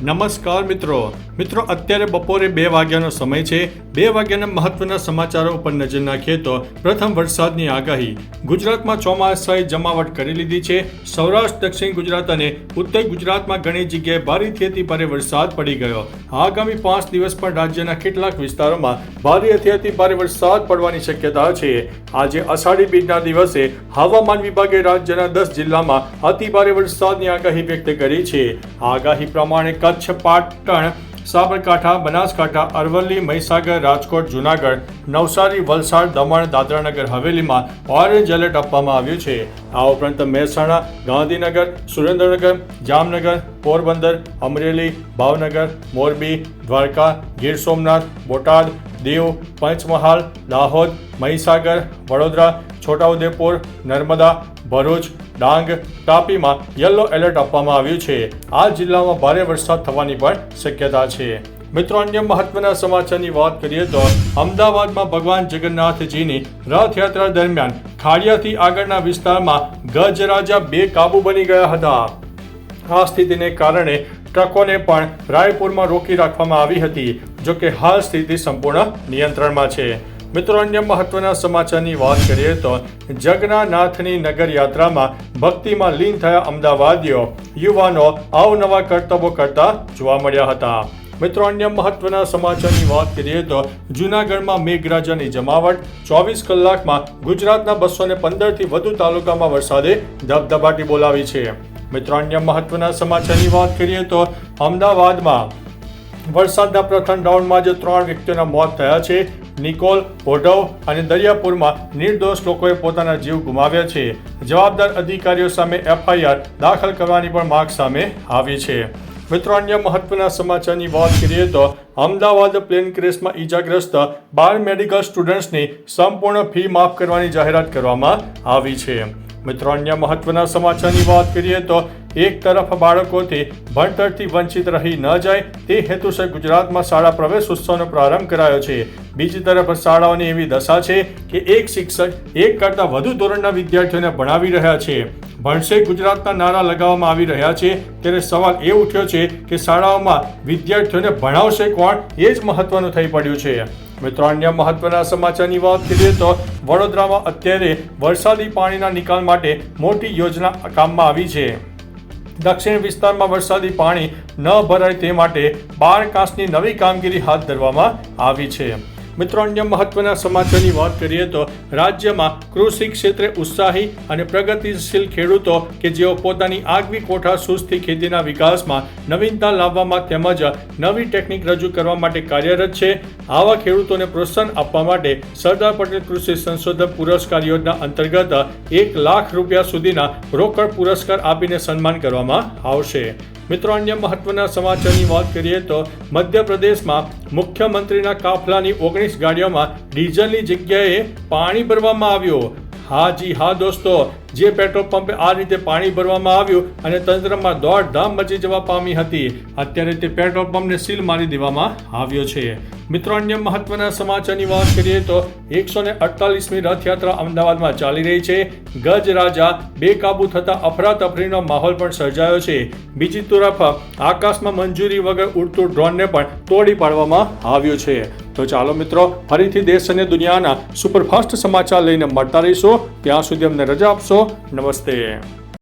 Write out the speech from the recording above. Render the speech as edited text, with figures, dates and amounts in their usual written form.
નમસ્કાર મિત્રો અત્યારે બપોરે 2 વાગ્યાનો સમય છે। 2 વાગ્યાના મહત્વના સમાચારો ઉપર નજર નાખીએ તો પ્રથમ વરસાદની આગાહી। ગુજરાતમાં ચોમાસાએ જમાવટ કરી લીધી છે। સૌરાષ્ટ્ર, દક્ષિણ ગુજરાત અને ઉત્તર ગુજરાતમાં ઘણી જગ્યાએ ભારેથી અતિ ભારે વરસાદ પડી ગયો। આગામી 5 દિવસ પણ રાજ્યના કેટલાક વિસ્તારોમાં ભારેથી અતિ ભારે વરસાદ પડવાની શક્યતા છે। આજે અષાઢી બીજના દિવસે હવામાન વિભાગે રાજ્યના 10 જિલ્લામાં અતિ ભારે વરસાદની આગાહી વ્યક્ત કરી છે। આગાહી પ્રમાણે કચ્છ, પાટણ, સાબરકાંઠા, બનાસકાંઠા, અરવલ્લી, મહીસાગર, રાજકોટ, જૂનાગઢ, નવસારી, વલસાડ, દમણ, દાદરાનગર હવેલીમાં ઓરેન્જ એલર્ટ આપવામાં આવ્યું છે। આ ઉપરાંત મહેસાણા, ગાંધીનગર, સુરેન્દ્રનગર, જામનગર, પોરબંદર, અમરેલી, ભાવનગર, મોરબી, દ્વારકા, ગીર સોમનાથ, બોટાદ, દીવ, પંચમહાલ, દાહોદ, મહીસાગર, વડોદરા, છોટાઉદેપુર, નર્મદા, ભરૂચ, ડાંગ, તાપીમાં યલો એલર્ટ આપવામાં આવ્યું છે। આ જિલ્લામાં ભારે વરસાદ થવાની પણ શક્યતા છે। મિત્રો, અન્ય મહત્વના સમાચારની વાત કરીએ તો અમદાવાદમાં ભગવાન જગન્નાથજીની રથયાત્રા દરમિયાન ખાડિયાથી આગળના વિસ્તારમાં ગજરાજા બેકાબુ બની ગયા હતા। આ સ્થિતિને કારણે ટ્રકોને પણ રાયપુરમાં રોકી રાખવામાં આવી હતી। જોકે હાલ સ્થિતિ સંપૂર્ણ નિયંત્રણમાં છે। મિત્રો, અન્ય મહત્વના સમાચારની વાત કરીએ તો જગન્નાથની નગર યાત્રામાં ભક્તિમાં લીન થયા અમદાવાદીઓ યુવાનો અવનવા કરતબો કરતા જોવા મળ્યા હતા। મિત્રો, અન્ય મહત્વના સમાચારની વાત કરીએ તો જૂનાગઢમાં મેઘરાજાની જમાવટ। 24 કલાકમાં ગુજરાતના 215થી વધુ તાલુકામાં વરસાદે ધબધબાટી બોલાવી છે। મિત્રો, અન્ય મહત્વના સમાચારની વાત કરીએ તો અમદાવાદમાં વરસાદના પ્રથમ રાઉન્ડમાં જ 3 વ્યક્તિઓના મોત થયા છે। નિકોલ, ઓઢવ અને દરિયાપુરમાં નિર્દોષ લોકોએ પોતાના જીવ ગુમાવ્યા છે। જવાબદાર અધિકારીઓ સામે FIR દાખલ કરવાની પણ માંગ સામે આવી છે। મિત્રો, અન્ય મહત્વના સમાચારની વાત કરીએ તો અમદાવાદ પ્લેન ક્રેશમાં ઈજાગ્રસ્ત 12 મેડિકલ સ્ટુડન્ટ્સની સંપૂર્ણ ફી માફ કરવાની જાહેરાત કરવામાં આવી છે। મિત્રો, અન્ય મહત્વના સમાચારની વાત કરીએ તો એક તરફ બાળકોથી ભણતરથી વંચિત રહી ન જાય તે હેતુસર ગુજરાતમાં શાળા પ્રવેશ ઉત્સવનો પ્રારંભ કરાયો છે। બીજી તરફ શાળાઓની એવી દશા છે કે એક શિક્ષક એક કરતાં વધુ ધોરણના વિદ્યાર્થીઓને ભણાવી રહ્યા છે। ભણશે ગુજરાતના નારા લગાવવામાં આવી રહ્યા છે। ત્યારે સવાલ એ ઉઠ્યો છે કે શાળાઓમાં વિદ્યાર્થીઓને ભણાવશે કોણ, એ જ મહત્વનું થઈ પડ્યું છે। મિત્રો, અન્ય મહત્વના સમાચારની વાત કરીએ તો વડોદરામાં અત્યારે વરસાદી પાણીના નિકાલ માટે મોટી યોજના કામમાં આવી છે। દક્ષિણ વિસ્તારમાં વરસાદી પાણી ન ભરાય તે માટે 12 કાંસની નવી કામગીરી હાથ ધરવામાં આવી છે। મિત્રો, અન્ય મહત્વના સમાચારની વાત કરીએ તો રાજ્યમાં કૃષિ ક્ષેત્રે ઉત્સાહી અને પ્રગતિશીલ ખેડૂતો કે જેઓ પોતાની આગવી કોઠાસૂઝથી ખેતીના વિકાસમાં નવીનતા લાવવામાં તેમજ નવી ટેકનિક રજૂ કરવા માટે કાર્યરત છે। આવા ખેડૂતોને પ્રોત્સાહન આપવા માટે સરદાર પટેલ કૃષિ સંશોધન પુરસ્કાર યોજના અંતર્ગત 1 લાખ રૂપિયા સુધીના રોકડ પુરસ્કાર આપીને સન્માન કરવામાં આવશે। મિત્રો, અન્ય મહત્વના સમાચારની વાત કરીએ તો મધ્યપ્રદેશમાં મુખ્યમંત્રીના કાફલાની 19 ગાડીઓમાં ડીઝલની જગ્યાએ પાણી ભરવામાં આવ્યું। હા જી હા દોસ્તો, જે પેટ્રોલ પંપે આ રીતે પાણી ભરવામાં આવ્યું અને તંત્રમાં દોડધામ મચી જવા પામી હતી, અત્યારે તે પેટ્રોલ પંપને સીલ મારી દેવામાં આવ્યો છે। મિત્રો, અન્ય મહત્વના સમાચારની વાત કરીએ તો 148મી રથયાત્રા અમદાવાદમાં ચાલી રહી છે। ગજરાજા બેકાબુ થતા અફરાતફરીનો માહોલ પણ સર્જાયો છે। બીજી તરફ આકાશમાં મંજૂરી વગર ઉડતું ડ્રોનને પણ તોડી પાડવામાં આવ્યું છે। તો ચાલો મિત્રો, ફરીથી દેશ અને દુનિયાના સુપરફાસ્ટ સમાચાર લઈને મળતા રહીશું। ત્યાં સુધી અમને રજા આપશો। નમસ્તે।